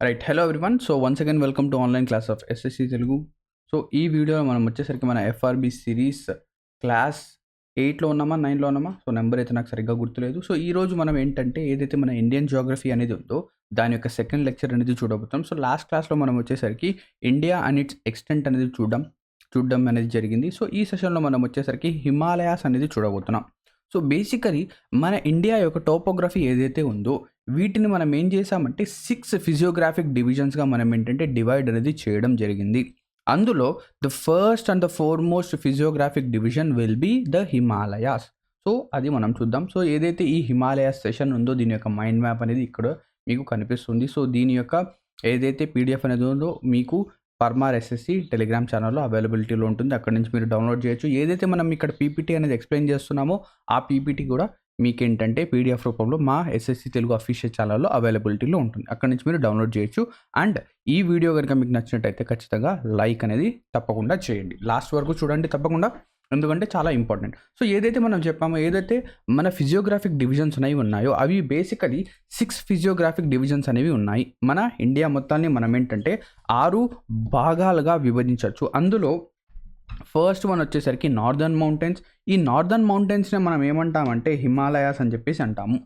Right. Hello everyone. So once again welcome to online class of SSC Telugu. So ఈ వీడియోలో మనం వచ్చేసరికి మన ఎఫ్ఆర్బి సిరీస్ క్లాస్ 8లో ఉన్నామా 9లో ఉన్నామా, సో నెంబర్ అయితే నాకు సరిగ్గా గుర్తులేదు. సో ఈరోజు మనం ఏంటంటే ఏదైతే మన ఇండియన్ జియోగ్రఫీ అనేది ఉందో దాని యొక్క సెకండ్ లెక్చర్ అనేది చూడబోతాం. సో లాస్ట్ క్లాస్లో మనం వచ్చేసరికి ఇండియా అండ్ ఇట్స్ ఎక్స్టెంట్ అనేది చూడడం అనేది జరిగింది. సో ఈ సెషన్లో మనం వచ్చేసరికి హిమాలయాస్ అనేది చూడబోతున్నాం. సో బేసికలీ మన ఇండియా యొక్క టోపోగ్రఫీ ఏదైతే ఉందో వీటిని మనం ఏం చేసామంటే 6 ఫిజియోగ్రాఫిక్ డివిజన్స్గా మనం ఏంటంటే డివైడ్ అనేది చేయడం జరిగింది. అందులో the first and the foremost physiographic division will be the Himalayas. So అది మనం చూద్దాం. సో ఏదైతే ఈ హిమాలయాస్ సెషన్ ఉందో దీని యొక్క మైండ్ మ్యాప్ అనేది ఇక్కడ మీకు కనిపిస్తుంది. సో దీని యొక్క ఏదైతే పీడిఎఫ్ అనేది ఉందో మీకు పర్మార్ ఎస్ఎస్సి టెలిగ్రామ్ ఛానల్లో అవైలబిలిటీలో ఉంటుంది. అక్కడ నుంచి మీరు డౌన్లోడ్ చేయొచ్చు. ఏదైతే మనం ఇక్కడ పీపీటీ అనేది ఎక్స్ప్లెయిన్ చేస్తున్నామో ఆ పీపీటీ కూడా మీకేంటంటే పీడిఎఫ్ రూపంలో మా ఎస్ఎస్సి తెలుగు అఫీషియల్ ఛానల్లో అవైలబిలిటీలో ఉంటుంది. అక్కడ నుంచి మీరు డౌన్లోడ్ చేయొచ్చు. అండ్ ఈ వీడియో కనుక మీకు నచ్చినట్టయితే ఖచ్చితంగా లైక్ అనేది తప్పకుండా చేయండి. లాస్ట్ వరకు చూడండి తప్పకుండా, ఎందుకంటే చాలా ఇంపార్టెంట్. సో ఏదైతే మనం చెప్పామో, ఏదైతే మన ఫిజియోగ్రాఫిక్ డివిజన్స్ అనేవి ఉన్నాయో అవి బేసికలీ 6 ఫిజియోగ్రాఫిక్ డివిజన్స్ అనేవి ఉన్నాయి. మన ఇండియా మొత్తాన్ని మనం ఏంటంటే 6 భాగాలుగా విభజించవచ్చు. అందులో ఫస్ట్ వన్ వచ్చేసరికి నార్దర్న్ మౌంటైన్స్. ఈ నార్దర్న్ మౌంటైన్స్ని మనం ఏమంటామంటే హిమాలయాస్ అని చెప్పేసి అంటాము.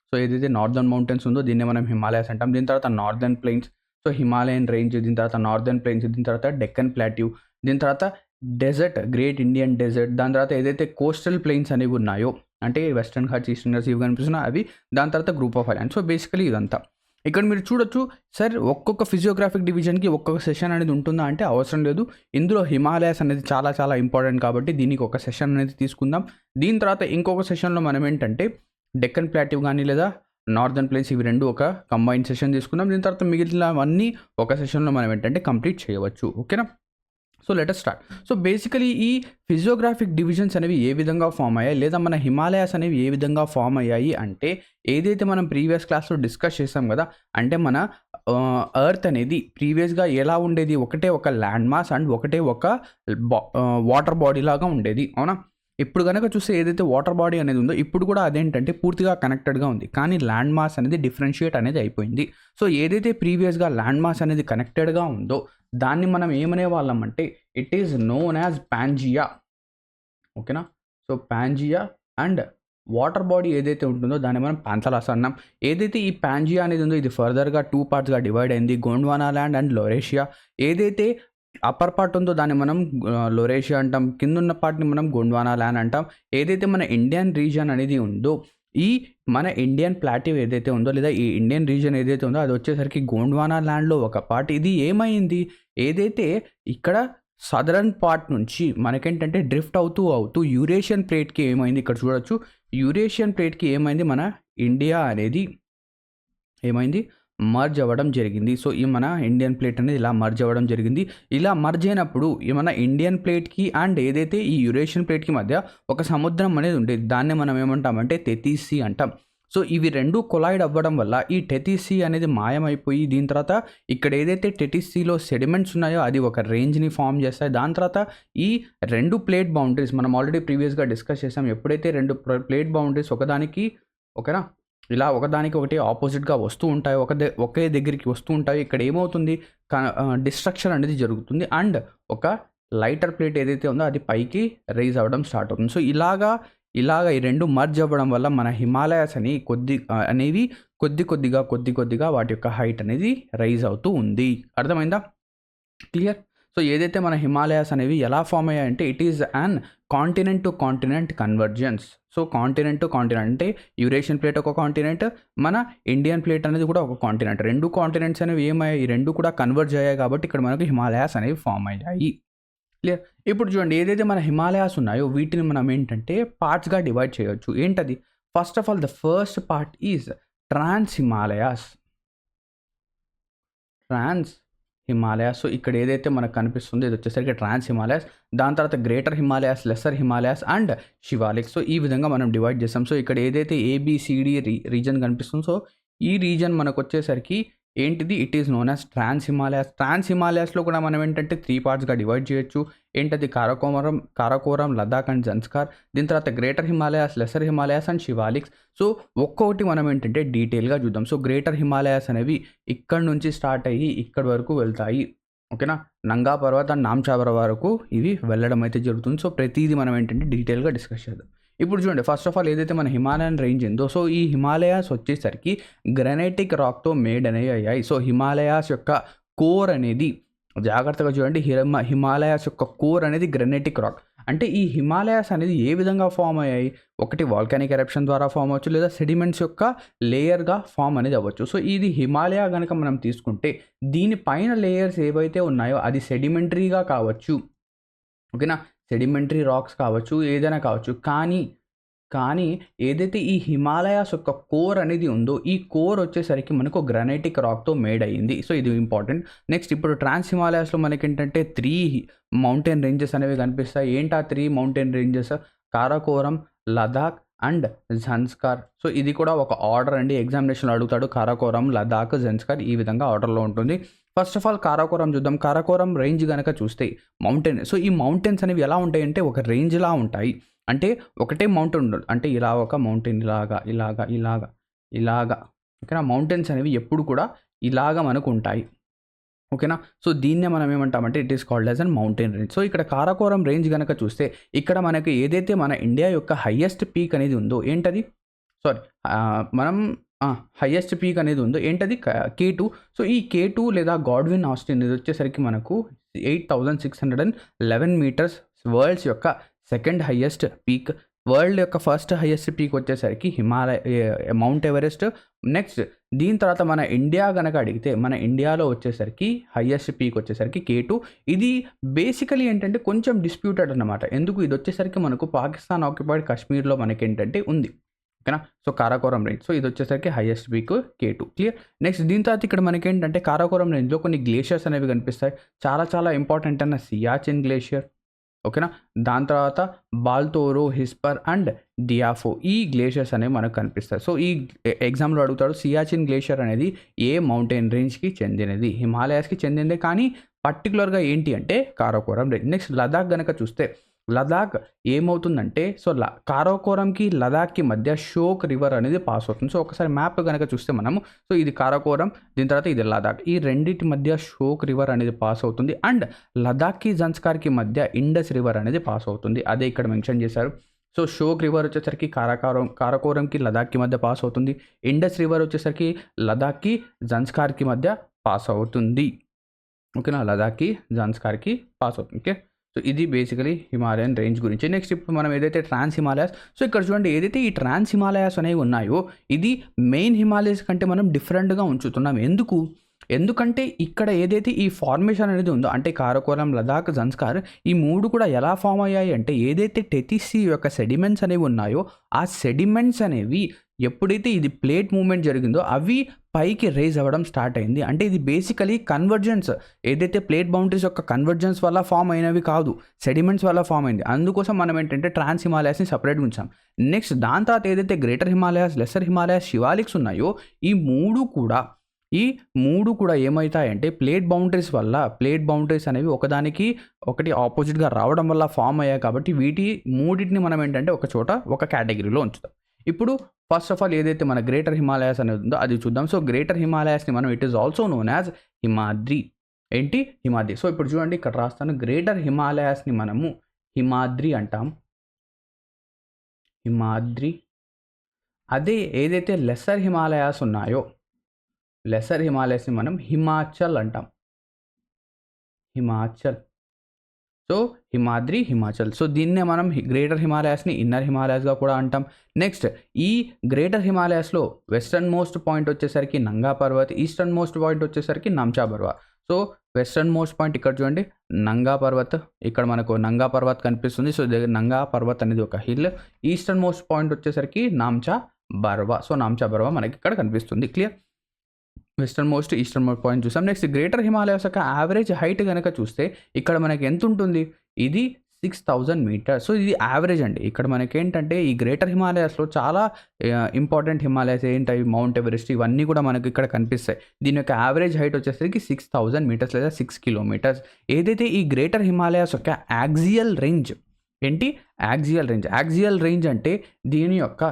సో ఏదైతే నార్దర్న్ మౌంటైన్స్ ఉందో దీన్ని మనం హిమాలయాస్ అంటాం. దీని తర్వాత northern plains, so Himalayan range. దీని తర్వాత నార్దర్న్ ప్లెయిన్స్, దీని తర్వాత డెక్కన్ ప్లాట్యూ, దీని తర్వాత డెజర్ట్, గ్రేట్ ఇండియన్ డెజర్ట్. దాని తర్వాత ఏదైతే కోస్టల్ ప్లెయిన్స్ అనేవి ఉన్నాయో అంటే వెస్టర్న్ ఘాట్స్, ఈస్టర్న్ ఘాట్స్ ఇవి కనిపిస్తున్నాయి అవి. దాని తర్వాత group of islands. So basically ఇదంతా ఇక్కడ మీరు చూడొచ్చు. సార్ ఒక్కొక్క ఫిజియోగ్రాఫిక్ డివిజన్కి ఒక్కొక్క సెషన్ అనేది ఉంటుందా అంటే అవసరం లేదు. ఇందులో హిమాలయాస్ అనేది చాలా చాలా ఇంపార్టెంట్ కాబట్టి దీనికి ఒక సెషన్ అనేది తీసుకుందాం. దీని తర్వాత ఇంకొక సెషన్లో మనం ఏంటంటే డెక్కన్ ప్లాట్యూ కానీ లేదా నార్దర్న్ ప్లేన్స్ ఇవి రెండు ఒక కంబైన్ సెషన్ తీసుకుందాం. దీని తర్వాత మిగిలినవన్నీ ఒక సెషన్లో మనం ఏంటంటే కంప్లీట్ చేయవచ్చు. ఓకేనా? So let us start. So basically ఈ ఫిజియోగ్రాఫిక్ డివిజన్స్ అనేవి ఏ విధంగా ఫామ్ అయ్యాయి లేదా మన హిమాలయాస్ అనేవి ఏ విధంగా ఫామ్ అయ్యాయి అంటే ఏదైతే మనం ప్రీవియస్ క్లాస్లో డిస్కస్ చేసాం కదా, అంటే మన ఎర్త్ అనేది ప్రీవియస్గా ఎలా ఉండేది, ఒకటే ఒక ల్యాండ్ మాస్ అండ్ ఒకటే ఒక వాటర్ బాడీ లాగా ఉండేది, అవునా? ఇప్పుడు కనుక చూస్తే ఏదైతే వాటర్ బాడీ అనేది ఉందో ఇప్పుడు కూడా అదేంటంటే పూర్తిగా కనెక్టెడ్గా ఉంది, కానీ ల్యాండ్ మాస్ అనేది డిఫరెన్షియేట్ అనేది అయిపోయింది. సో ఏదైతే ప్రీవియస్గా ల్యాండ్ మాస్ అనేది కనెక్టెడ్గా ఉందో దాన్ని మనం ఏమనే వాళ్ళం అంటే it is known as Pangaea. ఓకేనా? So Pangaea and water body ఏదైతే ఉంటుందో దాన్ని మనం పాంథలాస్ అన్నాం. ఏదైతే ఈ పాంజియా అనేది ఉందో ఇది ఫర్దర్గా 2 పార్ట్స్గా డివైడ్ అయింది, గోండ్వానా ల్యాండ్ అండ్ లొరేషియా. ఏదైతే అప్పర్ పార్ట్ ఉందో దాన్ని మనం లొరేషియా అంటాం, కింద ఉన్న పార్ట్ని మనం గోండ్వానా ల్యాండ్ అంటాం. ఏదైతే మన ఇండియన్ రీజియన్ అనేది ఉందో ఈ మన ఇండియన్ ప్లాట్యూ ఏదైతే ఉందో లేదా ఈ ఇండియన్ రీజియన్ ఏదైతే ఉందో అది వచ్చేసరికి గోండ్వానా ల్యాండ్లో ఒక పార్ట్. ఇది ఏమైంది, ఏదైతే ఇక్కడ సదరన్ పార్ట్ నుంచి మనకేంటంటే డ్రిఫ్ట్ అవుతూ యూరేషియన్ ప్లేట్కి ఏమైంది, ఇక్కడ చూడొచ్చు యూరేషియన్ ప్లేట్కి ఏమైంది, మన ఇండియా అనేది ఏమైంది మర్జ్ అవ్వడం జరిగింది. సో ఈ మన ఇండియన్ ప్లేట్ అనేది ఇలా మర్జ్ అవ్వడం జరిగింది. ఇలా మర్జ్ అయినప్పుడు ఈ మన ఇండియన్ ప్లేట్కి అండ్ ఏదైతే ఈ యూరేషియన్ ప్లేట్కి మధ్య ఒక సముద్రం అనేది ఉండేది, దాన్ని మనం ఏమంటామంటే టెథీస్ సీ అంటాం. సో ఇవి రెండు కొలైడ్ అవ్వడం వల్ల ఈ టెథీస్ సీ అనేది మాయమైపోయి దీని తర్వాత ఇక్కడ ఏదైతే టెథీస్ సీలో సెడిమెంట్స్ ఉన్నాయో అది ఒక రేంజ్ని ఫామ్ చేస్తాయి. దాని తర్వాత ఈ రెండు ప్లేట్ బౌండరీస్ మనం ఆల్రెడీ ప్రీవియస్గా డిస్కస్ చేసాం. ఎప్పుడైతే రెండు ప్లేట్ బౌండరీస్ ఒకదానికి ఓకేనా ఇలా ఒకదానికి ఒకటి ఆపోజిట్గా వస్తూ ఉంటాయి, ఒకే దగ్గరికి వస్తూ ఉంటాయి, ఇక్కడ ఏమవుతుంది డిస్ట్రక్షన్ అనేది జరుగుతుంది అండ్ ఒక లైటర్ ప్లేట్ ఏదైతే ఉందో అది పైకి రైజ్ అవ్వడం స్టార్ట్ అవుతుంది. సో ఇలాగా ఈ రెండు మర్జ్ అవ్వడం వల్ల మన హిమాలయాస్ అని కొద్ది కొద్దిగా వాటి యొక్క హైట్ అనేది రైజ్ అవుతూ ఉంది. అర్థమైందా? క్లియర్? సో ఏదైతే మన హిమాలయాస్ అనేవి ఎలా ఫామ్ అయ్యాయంటే it is an continent to continent convergence. So continent to continent అంటే యూరేషియన్ ప్లేట్ ఒక కాంటినెంట్, మన ఇండియన్ ప్లేట్ అనేది కూడా ఒక కాంటినెంట్. రెండు కాంటినెంట్స్ అనేవి ఏమయ్యాయి, ఈ రెండు కూడా కన్వర్జ్ అయ్యాయి కాబట్టి ఇక్కడ మనకు హిమాలయాస్ అనేవి ఫామ్ అయ్యాయి. క్లియర్? ఇప్పుడు చూడండి ఏదైతే మన హిమాలయాస్ ఉన్నాయో వీటిని మనం ఏంటంటే పార్ట్స్గా డివైడ్ చేయొచ్చు. ఏంటది? First of all the first part is trans Himalayas. So ఇక్కడ ఏదైతే మనకు కనిపిస్తుందో ఇది వచ్చేసరికి ట్రాన్స్ హిమాలయాస్. దాని తర్వాత greater Himalayas, lesser Himalayas and Shivalik. So ఈ విధంగా మనం డివైడ్ చేస్తాం. సో ఇక్కడ ఏదైతే ఏబిసిడి రీజన్ కనిపిస్తుందో సో ఈ రీజన్ మనకు వచ్చేసరికి ఏంటిది? ఇట్ ఈస్ నోన్ యాజ్ ట్రాన్స్ హిమాలయాస్లో కూడా మనం ఏంటంటే 3 పార్ట్స్గా డివైడ్ చేయొచ్చు. ఏంటది? కారాకోరం, లదాఖ్ అండ్ జన్స్కార్. దీని తర్వాత greater Himalayas, lesser Himalayas and Shivaliks. So ఒక్కొక్కటి మనం ఏంటంటే డీటెయిల్గా చూద్దాం. సో గ్రేటర్ హిమాలయాస్ అనేవి ఇక్కడ నుంచి స్టార్ట్ అయ్యి ఇక్కడి వరకు వెళ్తాయి. ఓకేనా? నంగా పర్వత్ అండ్ నామ్చా పర్వత్ వరకు ఇవి వెళ్ళడం అయితే జరుగుతుంది. సో ప్రతిదీ మనం ఏంటంటే డీటెయిల్గా డిస్కస్ చేద్దాం. ఇప్పుడు చూడండి, ఫస్ట్ ఆఫ్ ఆల్ ఏదైతే మన హిమాలయన్ రేంజ్ ఉందో, సో ఈ హిమాలయాస్ వచ్చేసరికి గ్రనైటిక్ రాక్తో మేడ్ అనేవి అయ్యాయి. సో హిమాలయాస్ యొక్క కోర్ అనేది, జాగ్రత్తగా చూడండి, హిమాలయాస్ యొక్క కోర్ అనేది గ్రనైటిక్ రాక్. అంటే ఈ హిమాలయాస్ అనేది ఏ విధంగా ఫామ్ అయ్యాయి? ఒకటి వాల్కానిక్ ఎరప్షన్ ద్వారా ఫామ్ అవ్వచ్చు, లేదా సెడిమెంట్స్ యొక్క లేయర్గా ఫామ్ అనేది అవ్వచ్చు. సో ఇది హిమాలయ కనుక మనం తీసుకుంటే దీనిపైన లేయర్స్ ఏవైతే ఉన్నాయో అది సెడిమెంటరీగా కావచ్చు. ఓకేనా? సెడిమెంటరీ రాక్స్ కావచ్చు, ఏదైనా కావచ్చు. కానీ ఏదైతే ఈ హిమాలయాస్ యొక్క కోర్ అనేది ఉందో, ఈ కోర్ వచ్చేసరికి మనకు గ్రానైటిక్ రాక్తో మేడ్ అయ్యింది. సో ఇది ఇంపార్టెంట్. నెక్స్ట్ ఇప్పుడు ట్రాన్స్ హిమాలయాస్లో మనకేంటంటే 3 మౌంటైన్ రేంజెస్ అనేవి కనిపిస్తాయి. ఏంటి ఆ 3 mountain ranges? Karakoram, Ladakh and Zanskar. So ఇది కూడా ఒక ఆర్డర్ అండి, ఎగ్జామినేషన్లో అడుగుతాడు. కారాకోరం, లదాఖ్, జన్స్కార్ ఈ విధంగా ఆర్డర్లో ఉంటుంది. ఫస్ట్ ఆఫ్ ఆల్ కారాకోరం చూద్దాం. కారాకోరం రేంజ్ కనుక చూస్తే మౌంటైన్. సో ఈ మౌంటైన్స్ అనేవి ఎలా ఉంటాయంటే ఒక రేంజ్లా ఉంటాయి. అంటే ఒకటే మౌంటైన్ ఉండదు, అంటే ఇలా ఒక మౌంటైన్ ఇలాగా. ఓకేనా? మౌంటైన్స్ అనేవి ఎప్పుడు కూడా ఇలాగా మనకు ఉంటాయి. ఓకేనా? సో దీన్నే మనం ఏమంటామంటే it is called as an mountain range. So ఇక్కడ కారాకోరం రేంజ్ కనుక చూస్తే ఇక్కడ మనకి ఏదైతే మన ఇండియా యొక్క హైయెస్ట్ పీక్ అనేది ఉందో, ఏంటది? మనం హైయెస్ట్ పీక్ అనేది ఉందో ఏంటది? K2. సో ఈ K2 లేదా గాడ్విన్ ఆస్టిన్ ఇది వచ్చేసరికి మనకు 8611 మీటర్స్, వరల్డ్స్ యొక్క సెకండ్ హైయెస్ట్ పీక్. వరల్డ్ యొక్క ఫస్ట్ హైయెస్ట్ పీక్ వచ్చేసరికి మౌంట్ ఎవరెస్ట్. నెక్స్ట్ దీని తర్వాత మన ఇండియా కనుక అడిగితే మన ఇండియాలో వచ్చేసరికి హైయెస్ట్ పీక్ వచ్చేసరికి K2. ఇది బేసికలీ ఏంటంటే కొంచెం డిస్ప్యూటెడ్ అన్నమాట. ఎందుకు? ఇది వచ్చేసరికి మనకు పాకిస్తాన్ ఆక్యుపైడ్ కాశ్మీర్లో మనకి ఏంటంటే ఉంది. ఓకేనా? So Karakoram range. సో ఇది వచ్చేసరికి highest peak K2. Clear? Next దీని తర్వాత ఇక్కడ మనకి ఏంటంటే కారాకోరం రేంజ్లో కొన్ని గ్లేషియర్స్ అనేవి కనిపిస్తాయి. చాలా ఇంపార్టెంట్ అన్న సియాచిన్ గ్లేషియర్. ఓకేనా? దాని తర్వాత బాల్తోరో, హిస్పర్ అండ్ డియాఫో ఈ గ్లేషియర్స్ అనేవి మనకు కనిపిస్తాయి. సో ఈ ఎగ్జామ్లో అడుగుతాడు సియాచిన్ గ్లేషియర్ అనేది ఏ మౌంటైన్ రేంజ్కి చెందినది? హిమాలయాస్కి చెందిందే, కానీ పర్టికులర్గా ఏంటి అంటే కారాకోరం రేంజ్. నెక్స్ట్ లదాఖ్ కనుక చూస్తే లదాఖ్ ఏమవుతుందంటే, సో కారాకోరంకి లదాఖ్కి మధ్య షోక్ రివర్ అనేది పాస్ అవుతుంది. సో ఒకసారి మ్యాప్ కనుక చూస్తే మనము, సో ఇది కారాకోరం, దీని తర్వాత ఇది లదాఖ్, ఈ రెండింటి మధ్య షోక్ రివర్ అనేది పాస్ అవుతుంది. అండ్ లదాఖ్కి జన్స్కార్కి మధ్య ఇండస్ రివర్ అనేది పాస్ అవుతుంది. అదే ఇక్కడ మెన్షన్ చేశారు. సో షోక్ రివర్ వచ్చేసరికి కారాకోరంకి లదాఖ్కి మధ్య పాస్ అవుతుంది. ఇండస్ రివర్ వచ్చేసరికి లదాఖ్కి జన్స్కార్కి మధ్య పాస్ అవుతుంది. ఓకేనా? లదాఖ్కి జన్స్కార్కి పాస్ అవుతుంది. ఓకే? సో ఇది బేసికలీ హిమాలయన్ రేంజ్ గురించి. నెక్స్ట్ ఇప్పుడు మనం ఏదైతే ట్రాన్స్ హిమాలయాస్, సో ఇక్కడ చూడండి ఏదైతే ఈ ట్రాన్స్ హిమాలయాస్ అనేవి ఉన్నాయో ఇది మెయిన్ హిమాలయస్ కంటే మనం డిఫరెంట్గా ఉంచుతున్నాం. ఎందుకంటే ఇక్కడ ఏదైతే ఈ ఫార్మేషన్ అనేది ఉందో, అంటే కారాకోరం, లదాఖ్, జన్స్కార్ ఈ 3 కూడా ఎలా ఫామ్ అయ్యాయి అంటే ఏదైతే టెథిసీ యొక్క సెడిమెంట్స్ అనేవి ఉన్నాయో ఆ సెడిమెంట్స్ అనేవి ఎప్పుడైతే ఇది ప్లేట్ మూవ్మెంట్ జరిగిందో అవి పైకి రేజ్ అవ్వడం స్టార్ట్ అయింది. అంటే ఇది బేసికలీ కన్వర్జెన్స్, ఏదైతే ప్లేట్ బౌండరీస్ యొక్క కన్వర్జెన్స్ వల్ల ఫామ్ అయినవి కాదు, సెడిమెంట్స్ వల్ల ఫామ్ అయింది. అందుకోసం మనం ఏంటంటే ట్రాన్స్ హిమాలయాస్ని సపరేట్గా ఉంచాం. నెక్స్ట్ దాని తర్వాత ఏదైతే గ్రేటర్ హిమాలయాస్, లెసర్ హిమాలయాస్, శివాలిక్స్ ఉన్నాయో ఈ మూడు కూడా ఏమవుతాయంటే ప్లేట్ బౌండరీస్ అనేవి ఒకదానికి ఒకటి ఆపోజిట్గా రావడం వల్ల ఫామ్ అయ్యాయి. కాబట్టి మూడింటిని మనం ఏంటంటే ఒక చోట ఒక కేటగిరీలో ఉంచుతాం. ఇప్పుడు ఫస్ట్ ఆఫ్ ఆల్ ఏదైతే మన గ్రేటర్ హిమాలయాస్ అనేది ఉందో అది చూద్దాం. సో గ్రేటర్ హిమాలయాస్ని మనం it is also known as Himadri. ఏంటి? హిమాద్రి. సో ఇప్పుడు చూడండి ఇక్కడ రాస్తాను, గ్రేటర్ హిమాలయాస్ని మనము హిమాద్రి అంటాం. హిమాద్రి. అదే ఏదైతే లెసర్ హిమాలయాస్ ఉన్నాయో లెసర్ హిమాలయాస్ని మనం హిమాచల్ అంటాం. హిమాచల్. సో హిమాద్రి, హిమాచల్. సో దీన్నే మనం గ్రేటర్ హిమాలయాస్ని ఇన్నర్ హిమాలయాస్గా కూడా అంటాం. నెక్స్ట్ ఈ గ్రేటర్ హిమాలయాస్లో వెస్టర్న్ మోస్ట్ పాయింట్ వచ్చేసరికి నంగా పర్వత్, ఈస్టర్న్ మోస్ట్ పాయింట్ వచ్చేసరికి Namcha Parvat. So western most point ఇక్కడ చూడండి నంగా పర్వత్, ఇక్కడ మనకు నంగా పర్వత్ కనిపిస్తుంది. సో నంగా పర్వత్ అనేది ఒక హిల్. ఈస్టర్న్ మోస్ట్ పాయింట్ వచ్చేసరికి నామ్చా బర్వా. సో నామ్చా బర్వా మనకి ఇక్కడ కనిపిస్తుంది. Clear? Western most, eastern most point చూసాం. నెక్స్ట్ గ్రేటర్ హిమాలయాస్ యొక్క యావరేజ్ హైట్ కనుక చూస్తే ఇక్కడ మనకి ఎంత ఉంటుంది? ఇది 6000 మీటర్స్. సో ఇది యావరేజ్ అండి. ఇక్కడ మనకేంటంటే ఈ గ్రేటర్ హిమాలయాస్‌లో చాలా ఇంపార్టెంట్ హిమాలయాస్ ఏంటవి మౌంట్ ఎవరెస్ట్ ఇవన్నీ కూడా మనకు ఇక్కడ కనిపిస్తాయి. దీని యొక్క యావరేజ్ హైట్ వచ్చేసరికి 6000 మీటర్స్ లేదా 6 కిలోమీటర్స్. ఏదైతే ఈ గ్రేటర్ హిమాలయాస్ యొక్క యాక్సియల్ రేంజ్ ఏంటి? యాక్సియల్ రేంజ్ అంటే దీని యొక్క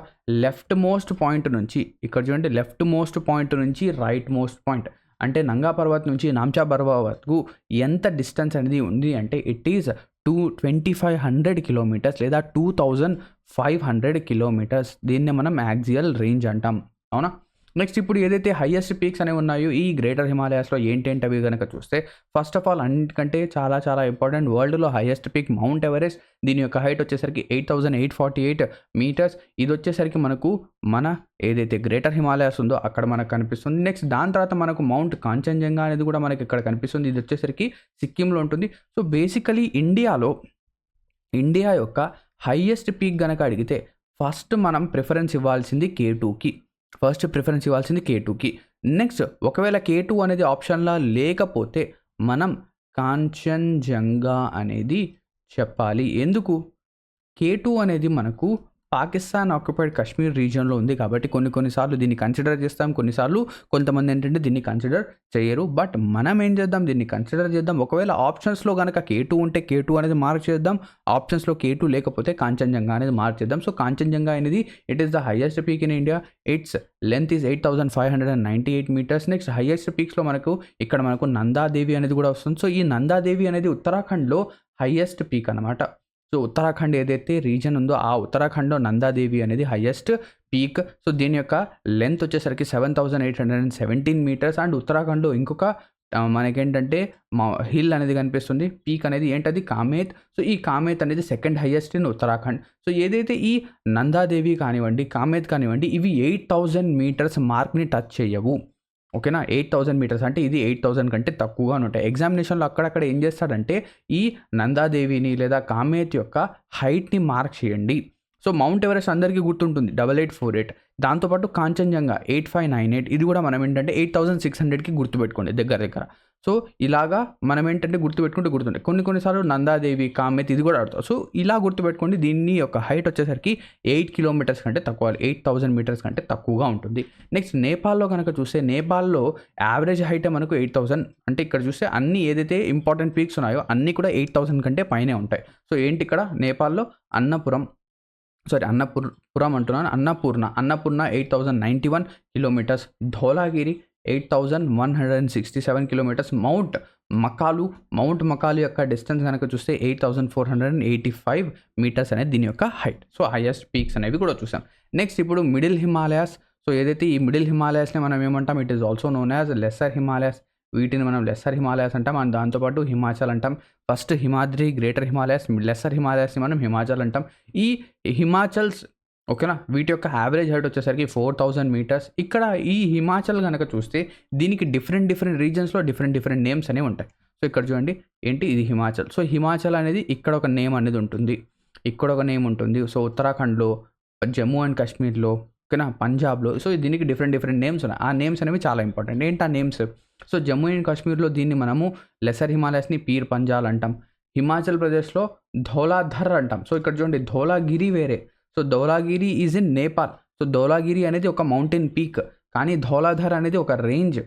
లెఫ్ట్ మోస్ట్ పాయింట్ నుంచి ఇక్కడ చూడండి లెఫ్ట్ మోస్ట్ పాయింట్ నుంచి రైట్ మోస్ట్ పాయింట్ అంటే నంగా పర్వత్ నుంచి నామ్చా పర్వత్కు ఎంత డిస్టెన్స్ అనేది ఉంది అంటే ఇట్ ఈస్ 2500 కిలోమీటర్స్ లేదా 2500 కిలోమీటర్స్. దీన్ని మనం యాక్సియల్ రేంజ్ అంటాం. అవునా? నెక్స్ట్ ఇప్పుడు ఏదైతే హైయెస్ట్ పీక్స్ అనేవి ఉన్నాయో ఈ గ్రేటర్ హిమాలయాస్లో ఏంటవి కనుక చూస్తే ఫస్ట్ ఆఫ్ ఆల్ అన్నిటికంటే చాలా ఇంపార్టెంట్ వరల్డ్లో హైయెస్ట్ పీక్ మౌంట్ ఎవరెస్ట్. దీని యొక్క హైట్ వచ్చేసరికి 8848 మీటర్స్. ఇది వచ్చేసరికి మనకు మన ఏదైతే గ్రేటర్ హిమాలయాస్ ఉందో అక్కడ మనకు కనిపిస్తుంది. నెక్స్ట్ దాని తర్వాత మనకు మౌంట్ కాంచన్జంగా అనేది కూడా మనకి ఇక్కడ కనిపిస్తుంది. ఇది వచ్చేసరికి సిక్కింలో ఉంటుంది. సో బేసికలీ ఇండియా యొక్క హైయెస్ట్ పీక్ కనుక అడిగితే ఫస్ట్ మనం ప్రిఫరెన్స్ ఇవ్వాల్సింది K2కి. నెక్స్ట్ ఒకవేళ K2 అనేది ఆప్షన్లా లేకపోతే మనం కాంచన్జంగా అనేది చెప్పాలి. ఎందుకు? K2 అనేది మనకు పాకిస్తాన్ ఆక్యుపైడ్ కాశ్మీర్ రీజియన్లో ఉంది కాబట్టి కొన్నిసార్లు దీన్ని కన్సిడర్ చేస్తాం, కొన్నిసార్లు కొంతమంది ఏంటంటే దీన్ని కన్సిడర్ చేయరు. బట్ మనం ఏం చేద్దాం, దీన్ని కన్సిడర్ చేద్దాం. ఒకవేళ ఆప్షన్స్లో కనుక K2 ఉంటే K2 అనేది మార్క్ చేద్దాం, ఆప్షన్స్లో K2 లేకపోతే కాంచన్జంగా అనేది మార్క్ చేద్దాం. సో కాంచన్జంగా అనేది it is the highest peak in India. Its length is 8598 metres. Next highest పీక్స్లో మనకు నందాదేవి అనేది కూడా వస్తుంది. సో ఈ నందాదేవి అనేది ఉత్తరాఖండ్లో హైయెస్ట్ పీక్ అనమాట. సో ఉత్తరాఖండ్ ఏదైతే రీజన్ ఉందో ఆ ఉత్తరాఖండ్లో నందాదేవి అనేది హైయెస్ట్ పీక్. సో దీని యొక్క లెంత్ వచ్చేసరికి 7817 మీటర్స్. అండ్ ఉత్తరాఖండ్లో ఇంకొక మనకేంటంటే హిల్ అనేది కనిపిస్తుంది, పీక్ అనేది ఏంటది? కామేత్. సో ఈ కామేత్ అనేది second highest in Uttarakhand. So ఏదైతే ఈ నందాదేవి కానివ్వండి, కామేత్ కానివ్వండి, ఇవి 8000 మీటర్స్ మార్క్ని టచ్ చేయవు. ఓకేనా? 8000 మీటర్స్ అంటే ఇది 8000 కంటే తక్కువగా ఉంటాయి. ఎగ్జామినేషన్లో అక్కడక్కడ ఏం చేస్తాడంటే ఈ నందాదేవిని లేదా కామేత్ యొక్క హైట్ని మార్క్ చేయండి. సో మౌంట్ ఎవరెస్ట్ అందరికీ గుర్తుంటుంది 8848. దాంతోపాటు కాంచన్జంగా 8598. ఇది కూడా మనం ఏంటంటే 8600కి గుర్తుపెట్టుకోండి దగ్గర. సో ఇలాగా మనం ఏంటంటే గుర్తుంటాయి. కొన్నిసార్లు నందాదేవి, కామేత్ ఇది కూడా ఆడతాం. సో ఇలా గుర్తుపెట్టుకోండి. దీన్ని యొక్క హైట్ వచ్చేసరికి 8 కిలోమీటర్స్ కంటే తక్కువ, 8000 మీటర్స్ కంటే తక్కువగా ఉంటుంది. నెక్స్ట్ నేపాల్లో కనుక చూస్తే నేపాల్లో యావరేజ్ హైట్ మనకు 8000. అంటే ఇక్కడ చూస్తే అన్ని ఏదైతే ఇంపార్టెంట్ పీక్స్ ఉన్నాయో అన్నీ కూడా 8000 కంటే పైనే ఉంటాయి. సో ఏంటి ఇక్కడ నేపాల్లో Annapurna 8091 kilometres, Dhaulagiri 8167 kilometres, mount Makalu యొక్క డిస్టెన్స్ కనుక చూస్తే 8485 మీటర్స్ అనేది దీని యొక్క హైట్. సో హైయెస్ట్ పీక్స్ అనేవి కూడా చూసాం. నెక్స్ట్ ఇప్పుడు మిడిల్ హిమాలయాస్. సో ఏదైతే ఈ మిడిల్ హిమాలయాస్ని మనం ఏమంటాం, it is also known as lesser Himalayas. వీటిని మనం లెస్సర్ హిమాలయాస్ అంటాం. అండ్ దాంతోపాటు హిమాచల్ అంటాం. First Himadri, greater Himalayas, lesser హిమాలయాస్ని మనం హిమాచల్ అంటాం. ఈ హిమాచల్స్ ఓకేనా, వీటి యొక్క యావరేజ్ హైట్ వచ్చేసరికి 4000 మీటర్స్. ఇక్కడ ఈ హిమాచల్ కనుక చూస్తే దీనికి డిఫరెంట్ రీజన్స్లో డిఫరెంట్ నేమ్స్ అనేవి ఉంటాయి. సో ఇక్కడ చూడండి ఏంటి ఇది హిమాచల్. సో హిమాచల్ అనేది ఇక్కడ ఒక నేమ్ అనేది ఉంటుంది, ఇక్కడ ఒక నేమ్ ఉంటుంది. సో ఉత్తరాఖండ్లో, జమ్మూ అండ్ కాశ్మీర్లో, ఓకేనా, పంజాబ్లో. సో దీనికి డిఫరెంట్ నేమ్స్ ఉన్నాయి. ఆ నేమ్స్ అనేవి చాలా ఇంపార్టెంట్. ఏంటి ఆ నేమ్స్? సో జమ్మూ అండ్ కాశ్మీర్లో దీన్ని మనము లెసర్ హిమాలయాస్ని పీర్ పంజాల్ అంటాం. హిమాచల్ ప్రదేశ్లో ధౌలాధర్ అంటాం. సో ఇక్కడ చూడండి ధౌలాగిరి వేరే. So Dhaulagiri is in Nepal. So Dhaulagiri అనేది ఒక మౌంటైన్ పీక్, కానీ ధౌలాధర్ అనేది ఒక రేంజ్.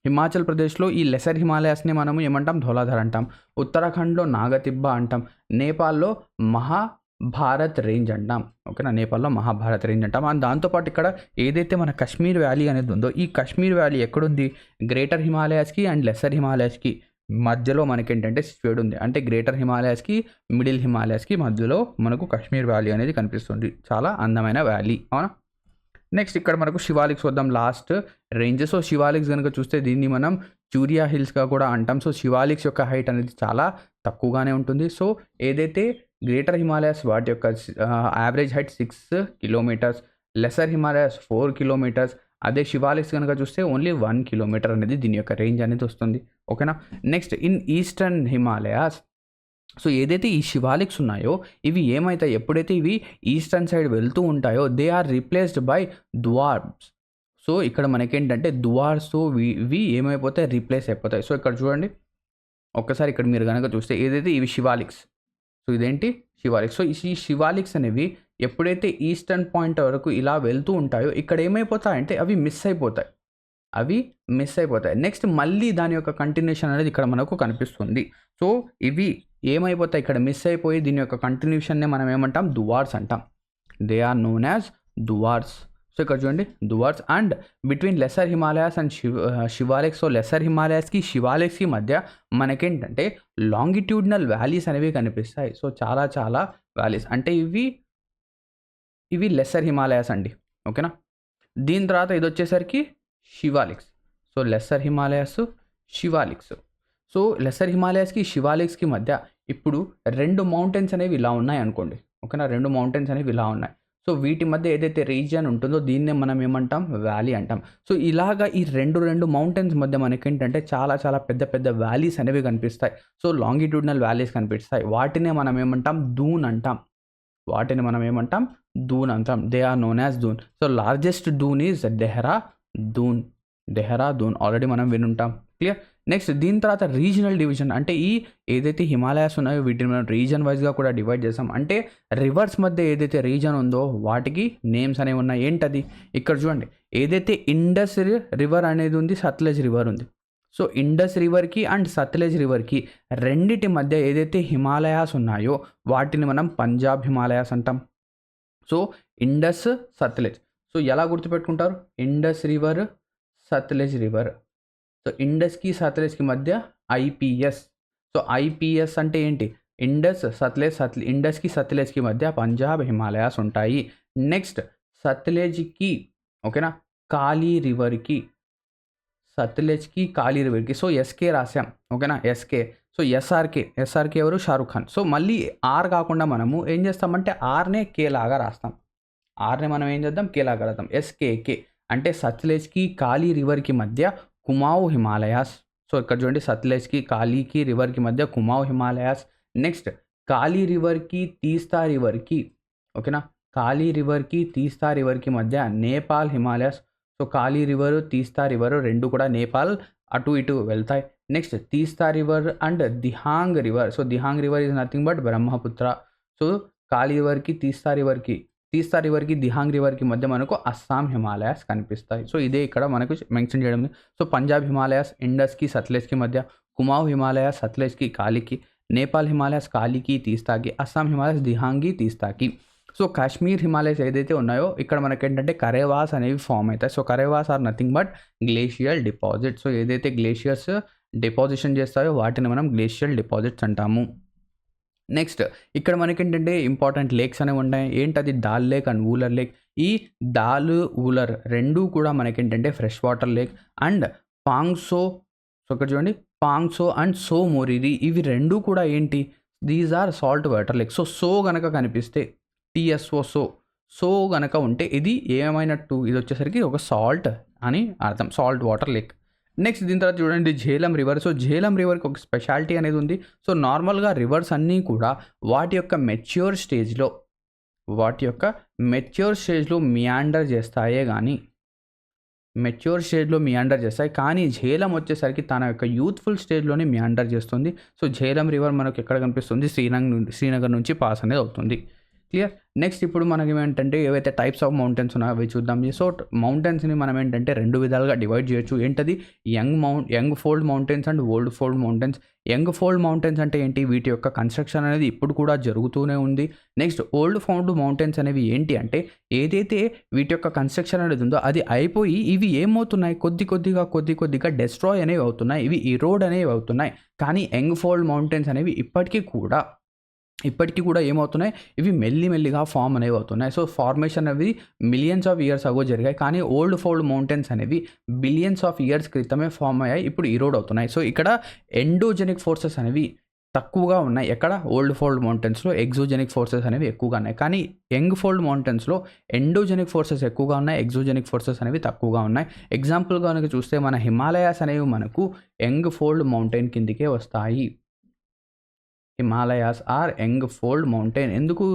హిమాచల్ ప్రదేశ్లో ఈ లెసర్ హిమాలయాస్ని మనము ఏమంటాం? ధౌలాధర్ అంటాం. ఉత్తరాఖండ్లో నాగతిబ్బా అంటాం. నేపాల్లో మహాభారత్ రేంజ్ అంటాం. ఓకేనా, నేపాల్లో మహాభారత్ రేంజ్ అంటాం. అండ్ దాంతోపాటు ఇక్కడ ఏదైతే మన కాశ్మీర్ వ్యాలీ అనేది ఉందో ఈ కాశ్మీర్ వ్యాలీ ఎక్కడుంది? గ్రేటర్ హిమాలయాస్కి అండ్ లెసర్ హిమాలయాస్కి మధ్యలో మనకేంటంటే స్ప్రెడ్ ఉంది. అంటే గ్రేటర్ హిమాలయాస్కి, మిడిల్ హిమాలయాస్కి మధ్యలో మనకు కాశ్మీర్ వ్యాలీ అనేది కనిపిస్తుంది. చాలా అందమైన వ్యాలీ, అవునా? నెక్స్ట్ ఇక్కడ మనకు శివాలిక్స్ వద్దాం, లాస్ట్ రేంజ్. సో శివాలిక్స్ కనుక చూస్తే దీన్ని మనం చూరియా హిల్స్గా కూడా అంటాం. సో శివాలిక్స్ యొక్క హైట్ అనేది చాలా తక్కువగానే ఉంటుంది. సో ఏదైతే గ్రేటర్ హిమాలయాస్ వాటి యొక్క average height 6 kilometres, lesser Himalayas 4 kilometres, అదే శివాలిక్స్ కనుక చూస్తే ఓన్లీ 1 కిలోమీటర్ అనేది దీని యొక్క రేంజ్ అనేది వస్తుంది. ఓకేనా. Next in eastern Himalayas, so ఏదైతే ఈ శివాలిక్స్ ఉన్నాయో ఇవి ఏమవుతాయి, ఎప్పుడైతే ఇవి ఈస్టర్న్ సైడ్ వెళ్తూ ఉంటాయో they are replaced by dwarfs. So ఇక్కడ మనకేంటంటే డ్వార్ఫ్స్ ఇవి ఏమైపోతాయి, రీప్లేస్ అయిపోతాయి. సో ఇక్కడ చూడండి ఒక్కసారి ఇక్కడ మీరు కనుక చూస్తే ఏదైతే ఇవి శివాలిక్స్, సో ఇదేంటి శివాలిక్స్. సో ఈ శివాలిక్స్ అనేవి ఎప్పుడైతే ఈస్టర్న్ పాయింట్ వరకు ఇలా వెళ్తూ ఉంటాయో ఇక్కడ ఏమైపోతాయంటే అవి మిస్ అయిపోతాయి. నెక్స్ట్ మళ్ళీ దాని యొక్క కంటిన్యూషన్ అనేది ఇక్కడ మనకు కనిపిస్తుంది. సో ఇవి ఏమైపోతాయి, ఇక్కడ మిస్ అయిపోయి దీని యొక్క కంటిన్యూషన్నే మనం ఏమంటాం, దువార్స్ అంటాం. They are known as Duars. So ఇక్కడ చూడండి Duars. And between lesser Himalayas and Shivaliks. So lesser హిమాలయాస్కి శివాలిక్స్కి మధ్య మనకేంటంటే లాంగిట్యూడినల్ వ్యాలీస్ అనేవి కనిపిస్తాయి. సో చాలా చాలా వ్యాలీస్ అంటే ఇవి లెసర్ హిమాలయాస్ అండి. ఓకేనా. దీని తర్వాత ఇది వచ్చేసరికి Shivaliks. So lesser Himalayas, Shivaliks. So lesser హిమాలయాస్కి శివాలిక్స్కి మధ్య ఇప్పుడు 2 మౌంటైన్స్ అనేవి ఇలా ఉన్నాయి అనుకోండి. ఓకేనా, 2 మౌంటైన్స్ అనేవి ఇలా ఉన్నాయి. సో వీటి మధ్య ఏదైతే రీజియన్ ఉంటుందో దీన్నే మనం ఏమంటాం, వ్యాలీ అంటాం. సో ఇలాగా ఈ రెండు మౌంటైన్స్ మధ్య మనకేంటంటే చాలా చాలా పెద్ద పెద్ద వ్యాలీస్ అనేవి కనిపిస్తాయి. సో లాంగిట్యూడినల్ వ్యాలీస్ కనిపిస్తాయి. వాటినే మనం ఏమంటాం, దూన్ అంటాం. They are known as Doon. So largest Doon is Dehradun already మనం వినుంటాం. క్లియర్. నెక్స్ట్ దీని తర్వాత రీజనల్ డివిజన్. అంటే ఈ ఏదైతే హిమాలయాస్ ఉన్నాయో వీటిని మనం రీజన్ వైజ్గా కూడా డివైడ్ చేస్తాం. అంటే రివర్స్ మధ్య ఏదైతే రీజన్ ఉందో వాటికి నేమ్స్ అనేవి ఉన్నాయి. ఏంటది, ఇక్కడ చూడండి. ఏదైతే ఇండస్ రివర్ అనేది ఉంది, సత్లెజ్ రివర్ ఉంది. సో ఇండస్ రివర్కి అండ్ సత్లెజ్ రివర్కి రెండిటి మధ్య ఏదైతే హిమాలయాస్ ఉన్నాయో వాటిని మనం పంజాబ్ హిమాలయాస్ అంటాం. So Indus, సత్లెజ్. సో ఎలా గుర్తుపెట్టుకుంటారు, ఇండస్ రివర్, సత్లెజ్ రివర్. సో ఇండస్కి సత్లెజ్కి మధ్య ఐపీఎస్. సో ఐపీఎస్ అంటే ఏంటి, ఇండస్కి సత్లెజ్కి మధ్య పంజాబ్ హిమాలయాస్ ఉంటాయి. నెక్స్ట్ సత్లెజ్కి, ఓకేనా, కాళీ రివర్కి, సో ఎస్కే రాసాం. ఓకేనా, ఎస్కే. సో ఎస్ఆర్కే ఎవరు, షారుఖ్ ఖాన్. సో మళ్ళీ ఆర్ కాకుండా మనము ఏం చేస్తామంటే ఆర్నే కే లాగా రాస్తాం. ఎస్కేకే అంటే సత్లెజ్కి కాళీ రివర్కి మధ్య కుమావు హిమాలయాస్. సో ఇక్కడ చూడండి, సత్లెజ్కి కాళీకి రివర్కి మధ్య కుమావు హిమాలయాస్. నెక్స్ట్ కాళీ రివర్కి తీస్తా రివర్కి, ఓకేనా, కాళీ రివర్కి తీస్తా రివర్కి మధ్య Nepal Himalayas. So Kali river, Teesta river రెండు కూడా నేపాల్ అటు ఇటు వెళ్తాయి. Next Teesta river and Dihang river. So Dihang river is nothing but Brahmaputra. So Kali రివర్కి తీస్తా రివర్కి దిహాంగ్ రివర్కి మధ్య మనకు అస్సాం హిమాలయాస్ కనిపిస్తాయి. సో ఇదే ఇక్కడ మనకు మెన్షన్ చేయడం. సో పంజాబ్ హిమాలయాస్ ఇండస్కి సత్లెజ్కి మధ్య, కుమావు హిమాలయాస్ సత్లెజ్కి కాళీకి, నేపాల్ హిమాలయాస్ కాళీకి తీస్తాకి, అస్సాం హిమాలయాస్ దిహాంగి తీస్తాకి. సో కాశ్మీర్ హిమాలయాస్ ఏదైతే ఉన్నాయో ఇక్కడ మనకేంటంటే కరేవాస్ అనేవి ఫామ్ అవుతాయి. So Karewas are nothing but glacial deposit. So ఏదైతే గ్లేషియర్స్ డిపాజిషన్ చేస్తాయో వాటిని మనం గ్లేషియల్ డిపాజిట్స్ అంటాము. నెక్స్ట్ ఇక్కడ మనకేంటంటే ఇంపార్టెంట్ లేక్స్ అనేవి ఉంటాయి. ఏంటది, Dal lake and Wular lake. ఈ దాల్ ఊలర్ రెండు కూడా మనకేంటంటే fresh water lake. And Pangso, so ఇక్కడ చూడండి, పాంగ్సో అండ్ సో మోరిరి, ఇవి రెండు కూడా ఏంటి, these are salt water lake. So గనక కనిపిస్తే టిఎస్ఓ, సో గనక ఉంటే ఇది ఏమైనట్టు, ఇది వచ్చేసరికి ఒక సాల్ట్ అని అర్థం, సాల్ట్ వాటర్ లేక్. నెక్స్ట్ దీని తర్వాత చూడండి ఝేలం రివర్. సో ఝేలం రివర్కి ఒక స్పెషాలిటీ అనేది ఉంది. సో నార్మల్గా రివర్స్ అన్నీ కూడా వాటి యొక్క మెచ్యూర్ స్టేజ్లో మియాండర్ చేస్తాయి, కానీ ఝేలం వచ్చేసరికి తన యొక్క యూత్ఫుల్ స్టేజ్లోనే మియాండర్ చేస్తుంది. సో ఝేలం రివర్ మనకు ఎక్కడ కనిపిస్తుంది, శ్రీనగర్ నుంచి పాస్ అనేది అవుతుంది. క్లియర్. నెక్స్ట్ ఇప్పుడు మనకి ఏమంటే ఏవైతే టైప్స్ ఆఫ్ మౌంటైన్స్ ఉన్నాయో అవి చూద్దాం. సో మౌంటైన్స్ని మనం ఏంటంటే 2 విధాలుగా డివైడ్ చేయొచ్చు. ఏంటది, young fold mountains and old fold mountains. Young fold mountains అంటే ఏంటి, వీటి యొక్క కన్స్ట్రక్షన్ అనేది ఇప్పుడు కూడా జరుగుతూనే ఉంది. నెక్స్ట్ ఓల్డ్ ఫోల్డ్ మౌంటైన్స్ అనేవి ఏంటి అంటే ఏదైతే వీటి యొక్క కన్స్ట్రక్షన్ అనేది ఉందో అది అయిపోయి ఇవి ఏమవుతున్నాయి, కొద్ది కొద్దిగా డెస్ట్రాయ్ అనేవి అవుతున్నాయి, ఇవి ఇరోడ్ అనేవి అవుతున్నాయి. కానీ యంగ్ ఫోల్డ్ మౌంటైన్స్ అనేవి ఇప్పటికీ కూడా ఏమవుతున్నాయి, ఇవి మెల్లిగా ఫామ్ అనేవి అవుతున్నాయి. సో ఫార్మేషన్ అనేవి మిలియన్స్ ఆఫ్ ఇయర్స్ అగో జరిగాయి, కానీ ఓల్డ్ ఫోల్డ్ మౌంటైన్స్ అనేవి బిలియన్స్ ఆఫ్ ఇయర్స్ క్రితమే ఫామ్ అయ్యాయి, ఇప్పుడు ఇరోడ్ అవుతున్నాయి. సో ఇక్కడ ఎండోజెనిక్ ఫోర్సెస్ అనేవి తక్కువగా ఉన్నాయి. ఎక్కడ, ఓల్డ్ ఫోల్డ్ మౌంటైన్స్లో ఎగ్జోజెనిక్ ఫోర్సెస్ అనేవి ఎక్కువగా ఉన్నాయి. కానీ యంగ్ ఫోల్డ్ మౌంటైన్స్లో ఎండోజెనిక్ ఫోర్సెస్ ఎక్కువగా ఉన్నాయి, ఎగ్జోజెనిక్ ఫోర్సెస్ అనేవి తక్కువగా ఉన్నాయి. ఎగ్జాంపుల్గా కనుక చూస్తే మన హిమాలయాస్ అనేవి మనకు యంగ్ ఫోల్డ్ మౌంటైన్ కిందికే వస్తాయి. Himalayas are young fold mountain. ఎందుకు,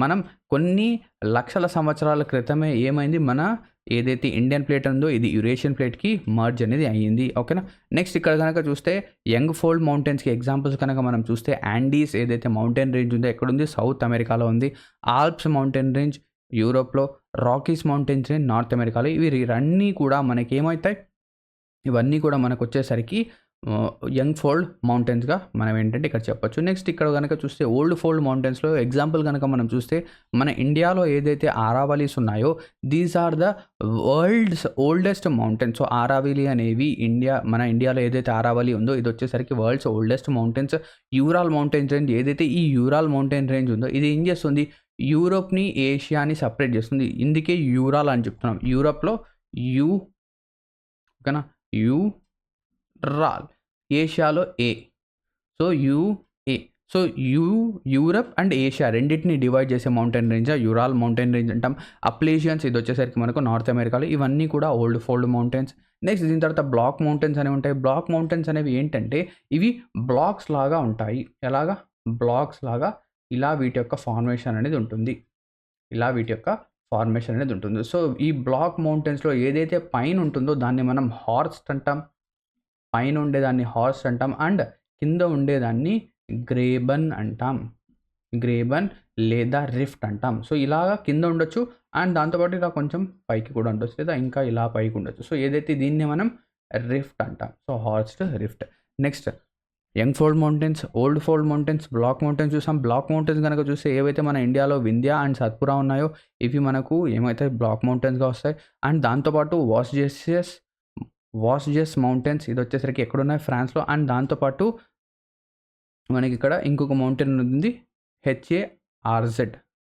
మనం కొన్ని లక్షల సంవత్సరాల క్రితమే ఏమైంది, మన ఏదైతే ఇండియన్ ప్లేట్ ఉందో ఇది యురేషియన్ ప్లేట్కి మర్జ్ అనేది అయ్యింది. ఓకేనా. నెక్స్ట్ ఇక్కడ కనుక చూస్తే యంగ్ ఫోల్డ్ మౌంటైన్స్కి ఎగ్జాంపుల్స్ కనుక మనం చూస్తే యాండీస్ ఏదైతే మౌంటైన్ రేంజ్ ఉందో ఎక్కడుంది, సౌత్ అమెరికాలో ఉంది. ఆల్ప్స్ మౌంటైన్ రేంజ్ యూరోప్లో, రాకీస్ మౌంటైన్స్ రేంజ్ నార్త్ అమెరికాలో. ఇవి అన్నీ కూడా మనకి ఏమవుతాయి, ఇవన్నీ కూడా మనకు వచ్చేసరికి యంగ్ ఫోల్డ్ మౌంటైన్స్గా మనం ఏంటంటే ఇక్కడ చెప్పొచ్చు. నెక్స్ట్ ఇక్కడ కనుక చూస్తే ఓల్డ్ ఫోల్డ్ మౌంటైన్స్లో ఎగ్జాంపుల్ కనుక మనం చూస్తే మన ఇండియాలో ఏదైతే ఆరావలీస్ ఉన్నాయో these are the world's oldest mountains. So Aravalli అనేవి మన ఇండియాలో ఏదైతే ఆరావలి ఉందో ఇది వచ్చేసరికి world's oldest mountains. Ural mountain range ఏదైతే ఈ యూరాల్ మౌంటైన్ రేంజ్ ఉందో ఇది ఏం చేస్తుంది, యూరోప్ని ఏషియాని సపరేట్ చేస్తుంది. ఇందుకే యూరాల్ అని చెప్తున్నాం. యూరోప్లో ఓకేనా, యూరాల్, ఏషియాలో A. So UA. So Europe and Asia రెండింటిని డివైడ్ చేసే mountain range Ural mountain range అంటాం. అప్లేషియన్స్ ఇది వచ్చేసరికి మనకు నార్త్ అమెరికాలో. ఇవన్నీ కూడా ఓల్డ్ ఫోల్డ్ మౌంటైన్స్. నెక్స్ట్ దీని తర్వాత బ్లాక్ మౌంటైన్స్ అనేవి ఉంటాయి. బ్లాక్ మౌంటైన్స్ అనేవి ఏంటంటే ఇవి బ్లాక్స్ లాగా ఉంటాయి. ఎలాగా, బ్లాక్స్ లాగా ఇలా వీటి యొక్క ఫార్మేషన్ అనేది ఉంటుంది. సో ఈ బ్లాక్ మౌంటైన్స్లో ఏదైతే పైన ఉంటుందో దాన్ని మనం హార్స్ట్ అంటాం. పైన ఉండేదాన్ని హార్స్ట్ అంటాం అండ్ కింద ఉండేదాన్ని గ్రేబన్ అంటాం. గ్రేబన్ లేదా రిఫ్ట్ అంటాం. సో ఇలాగా కింద ఉండొచ్చు అండ్ దాంతోపాటు ఇలా కొంచెం పైకి కూడా ఉండొచ్చు లేదా ఇంకా ఇలా పైకి ఉండొచ్చు. సో ఏదైతే దీన్ని మనం రిఫ్ట్ అంటాం. So horst, rift. Next young fold mountains, old fold mountains, block mountains చూసాం. బ్లాక్ మౌంటైన్స్ కనుక చూస్తే ఏవైతే మన ఇండియాలో వింధ్య అండ్ సత్పురా ఉన్నాయో ఇవి మనకు ఏమైతే బ్లాక్ మౌంటైన్స్గా వస్తాయి. అండ్ దాంతోపాటు వాస్జెస్ మౌంటైన్స్ ఇది వచ్చేసరికి ఎక్కడున్నాయి, ఫ్రాన్స్లో. అండ్ దాంతోపాటు మనకి ఇక్కడ ఇంకొక మౌంటైన్ ఉంది HARZ.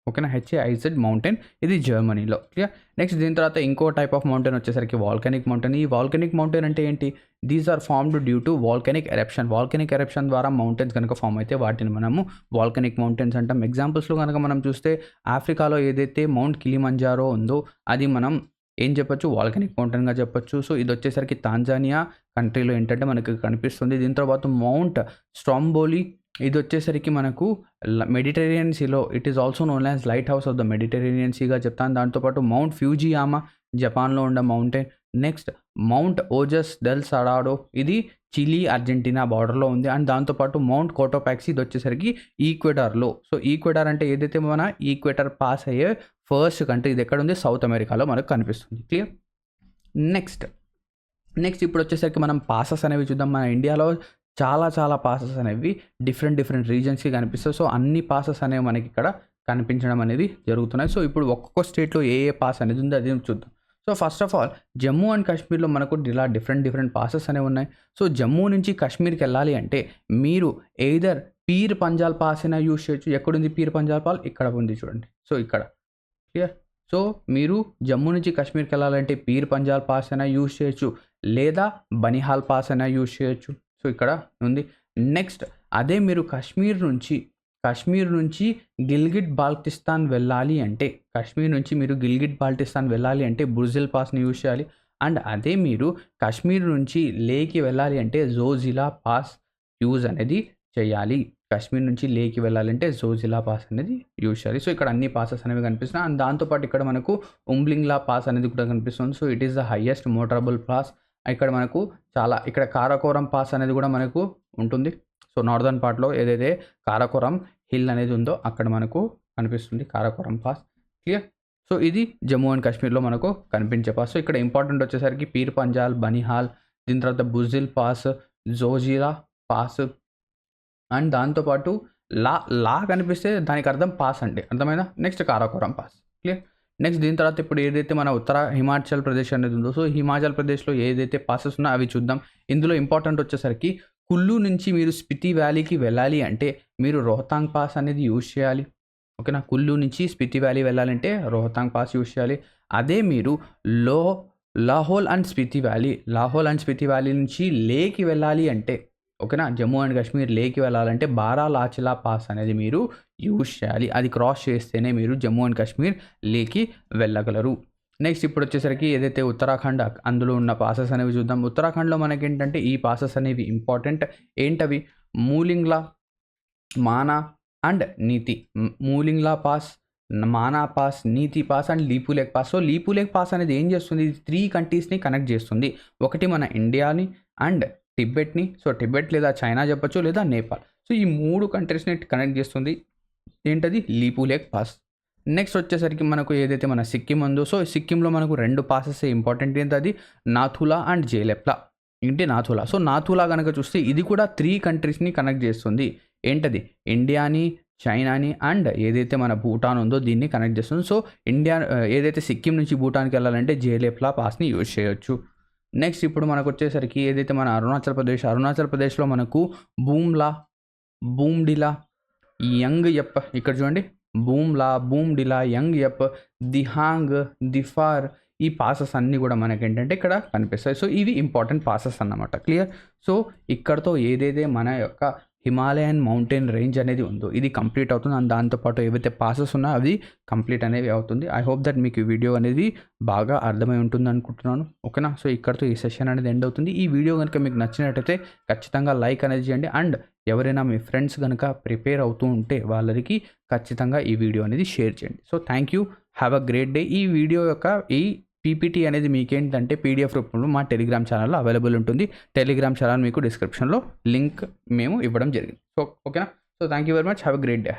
ఓకేనా, HAIZ మౌంటైన్, ఇది జర్మనీలో. క్లియర్. నెక్స్ట్ దీని తర్వాత ఇంకో టైప్ ఆఫ్ మౌంటైన్ వచ్చేసరికి వాల్కనిక్ మౌంటైన్. ఈ వాల్కనిక్ మౌంటైన్ అంటే ఏంటి, these are formed due to volcanic eruption. Volcanic eruption ద్వారా మౌంటైన్స్ కనుక ఫామ్ అయితే వాటిని మనము వాల్కనిక్ మౌంటైన్స్ అంటాం. ఎగ్జాంపుల్స్లో కనుక మనం చూస్తే ఆఫ్రికాలో ఏదైతే మౌంట్ కిలిమంజారో ఉందో అది మనం ఏం చెప్పొచ్చు, వాల్కనిక్ మౌంటైన్గా చెప్పొచ్చు. సో ఇది వచ్చేసరికి తాంజానియా కంట్రీలో ఏంటంటే మనకు కనిపిస్తుంది. దీని తర్వాత మౌంట్ స్ట్రాంబోలీ ఇది వచ్చేసరికి మనకు మెడిటరేనియన్ సీలో, it is also known as lighthouse of the Mediterranean సీగా చెప్తాను. దాంతోపాటు మౌంట్ ఫ్యూజియామా జపాన్లో ఉన్న mountain. Next mount Ojos del Salado ఇది చిలీ అర్జెంటీనా బార్డర్లో ఉంది. అండ్ దాంతోపాటు మౌంట్ కోటోపాక్సీ ఇది వచ్చేసరికి ఈక్వెడార్లో. సో ఈక్వెడార్ అంటే ఏదైతే మన ఈక్వెటర్ పాస్ అయ్యే ఫస్ట్ కంట్రీ ఇది ఎక్కడ ఉంది, సౌత్ అమెరికాలో మనకు కనిపిస్తుంది. క్లియర్. నెక్స్ట్ ఇప్పుడు వచ్చేసరికి మనం పాసెస్ అనేవి చూద్దాం. మన ఇండియాలో చాలా పాసెస్ అనేవి డిఫరెంట్ రీజన్స్కి కనిపిస్తాయి. సో అన్ని పాసెస్ అనేవి మనకి ఇక్కడ కనిపించడం అనేది జరుగుతున్నాయి. సో ఇప్పుడు ఒక్కొక్క స్టేట్లో ఏ పాస్ అనేది ఉందో అది చూద్దాం. So first of all Jammu and కాశ్మీర్లో మనకు ఇలా డిఫరెంట్ పాసెస్ అనేవి ఉన్నాయి. సో జమ్మూ నుంచి కాశ్మీర్కి వెళ్ళాలి అంటే మీరు ఎయిదర్ పీర్ పంజాల్ పాస్ అయినా యూజ్ చేయొచ్చు. ఎక్కడుంది పీర్ పంజాల్ పాస్, ఇక్కడ ఉంది చూడండి. సో ఇక్కడ క్లియర్. సో మీరు జమ్మూ నుంచి కాశ్మీర్కి వెళ్ళాలంటే పీర్ పంజాల్ పాస్ అయినా యూజ్ చేయొచ్చు లేదా బనిహాల్ పాస్ అయినా యూజ్ చేయొచ్చు. సో ఇక్కడ ఉంది. నెక్స్ట్ అదే మీరు కాశ్మీర్ నుంచి గిల్గిట్ బాల్టిస్తాన్ వెళ్ళాలి అంటే మీరు గిల్గిట్ బాల్టిస్తాన్ వెళ్ళాలి అంటే బుర్జిల్ పాస్ని యూజ్ చేయాలి. అండ్ అదే మీరు కాశ్మీర్ నుంచి లేకి వెళ్ళాలి అంటే జోజిలా పాస్ యూజ్ అనేది చేయాలి. కాశ్మీర్ నుంచి లేకి వెళ్ళాలంటే జోజిలా పాస్ అనేది యూజ్ చేయాలి. సో ఇక్కడ అన్ని పాసెస్ అనేవి కనిపిస్తున్నాయి. అండ్ దాంతోపాటు ఇక్కడ మనకు ఉంబ్లింగ్లా పాస్ అనేది కూడా కనిపిస్తుంది. So it is the highest motorable pass. ఇక్కడ మనకు ఇక్కడ కారాకోరం పాస్ అనేది కూడా మనకు ఉంటుంది. సో నార్దర్న్ పార్ట్లో ఏదైతే కారాకోరం హిల్ అనేది ఉందో అక్కడ మనకు కనిపిస్తుంది కారాకోరం పాస్. క్లియర్. సో ఇది జమ్మూ అండ్ కాశ్మీర్లో మనకు కనిపించే పాస్. సో ఇక్కడ ఇంపార్టెంట్ వచ్చేసరికి పీర్ పంజాల్, బనిహాల్, దీని తర్వాత బుర్జిల్ పాస్, జోజిలా పాస్ అండ్ దాంతోపాటు లా కనిపిస్తే దానికి అర్థం పాస్ అంటే అర్థమైనా. Next Karakoram pass. Clear. Next దీని తర్వాత ఇప్పుడు ఏదైతే మన హిమాచల్ ప్రదేశ్ అనేది ఉందో సో హిమాచల్ ప్రదేశ్లో ఏదైతే పాసెస్ ఉన్నాయో అవి చూద్దాం. ఇందులో ఇంపార్టెంట్ వచ్చేసరికి కుల్లు నుంచి మీరు స్పితి వ్యాలీకి వెళ్ళాలి అంటే మీరు రోహతాంగ్ పాస్ అనేది యూజ్ చేయాలి. ఓకేనా, కుల్లు నుంచి స్పితి వ్యాలీ వెళ్ళాలంటే రోహతాంగ్ పాస్ యూజ్ చేయాలి. అదే మీరు లాహోల్ అండ్ స్పితి వ్యాలీ నుంచి లేకి వెళ్ళాలి అంటే ఓకేనా, జమ్మూ అండ్ కాశ్మీర్ లేకి వెళ్ళాలంటే బారాలాచిలా పాస్ అనేది మీరు యూజ్ చేయాలి. అది క్రాస్ చేస్తేనే మీరు జమ్మూ అండ్ కాశ్మీర్ లేకి వెళ్ళగలరు. నెక్స్ట్ ఇప్పుడు వచ్చేసరికి ఏదైతే ఉత్తరాఖండ్ అందులో ఉన్న పాసెస్ అనేవి చూద్దాం. ఉత్తరాఖండ్లో మనకి ఏంటంటే ఈ పాసెస్ అనేవి ఇంపార్టెంట్. ఏంటవి, మూలింగ్లా, Mana and Niti. Mulingla pass, Mana pass, Niti pass and Lipulekh pass. So Lipulekh pass అనేది ఏం చేస్తుంది, ఇది 3 కంట్రీస్ని కనెక్ట్ చేస్తుంది. ఒకటి మన ఇండియాని అండ్ టిబెట్ని. సో టిబెట్ లేదా చైనా చెప్పొచ్చు, లేదా నేపాల్. సో ఈ 3 కంట్రీస్ని కనెక్ట్ చేస్తుంది ఏంటది, లీపులేక్ పాస్. నెక్స్ట్ వచ్చేసరికి మనకు ఏదైతే మన సిక్కిం ఉందో, సో సిక్కింలో మనకు 2 పాసెస్ ఇంపార్టెంట్ ఏంటది, నాథులా అండ్ జేలెప్లా. ఏంటి నాథులా. సో నాథులా కనుక చూస్తే ఇది కూడా 3 కంట్రీస్ని కనెక్ట్ చేస్తుంది. ఏంటది, ఇండియాని, చైనాని అండ్ ఏదైతే మన భూటాన్ ఉందో దీన్ని కనెక్ట్ చేస్తుంది. సో ఇండియా ఏదైతే సిక్కిం నుంచి భూటాన్కి వెళ్ళాలంటే జేలెప్లా పాస్ని యూజ్ చేయొచ్చు. నెక్స్ట్ ఇప్పుడు మనకు వచ్చేసరికి ఏదైతే మన అరుణాచల్ ప్రదేశ్లో మనకు బూమ్లా, బూమ్డిలా, యంగ్ యప్, ఇక్కడ చూడండి బూమ్లా, బూమ్డిలా, యంగ్ యప్, దిహాంగ్, దిఫార్, ఈ పాసెస్ అన్నీ కూడా మనకి ఏంటంటే ఇక్కడ కనిపిస్తాయి. సో ఇవి ఇంపార్టెంట్ పాసెస్ అన్నమాట. క్లియర్. సో ఇక్కడతో ఏదైతే మన యొక్క హిమాలయన్ మౌంటైన్ రేంజ్ అనేది ఉందో ఇది కంప్లీట్ అవుతుంది. అండ్ దాంతోపాటు ఏవైతే పాసెస్ ఉన్నాయో అవి కంప్లీట్ అనేవి అవుతుంది. ఐ హోప్ దట్ మీకు ఈ వీడియో అనేది బాగా అర్థమై ఉంటుంది అనుకుంటున్నాను. ఓకేనా. సో ఇక్కడతో ఈ సెషన్ అనేది ఎండ్ అవుతుంది. ఈ వీడియో కనుక మీకు నచ్చినట్టయితే ఖచ్చితంగా లైక్ అనేది చేయండి. అండ్ ఎవరైనా మీ ఫ్రెండ్స్ కనుక ప్రిపేర్ అవుతూ ఉంటే వాళ్ళకి ఖచ్చితంగా ఈ వీడియో అనేది షేర్ చేయండి. So thank you, have a great day. ఈ వీడియో యొక్క ఈ పీపీటీ అనేది మీకేంటంటే పీడిఎఫ్ రూపంలో మా టెలిగ్రామ్ ఛానల్లో అవైలబుల్ ఉంటుంది. టెలిగ్రామ్ ఛానల్ మీకు డిస్క్రిప్షన్లో లింక్ మేము ఇవ్వడం జరిగింది. సో ఓకేనా. So thank you very much, have a great day.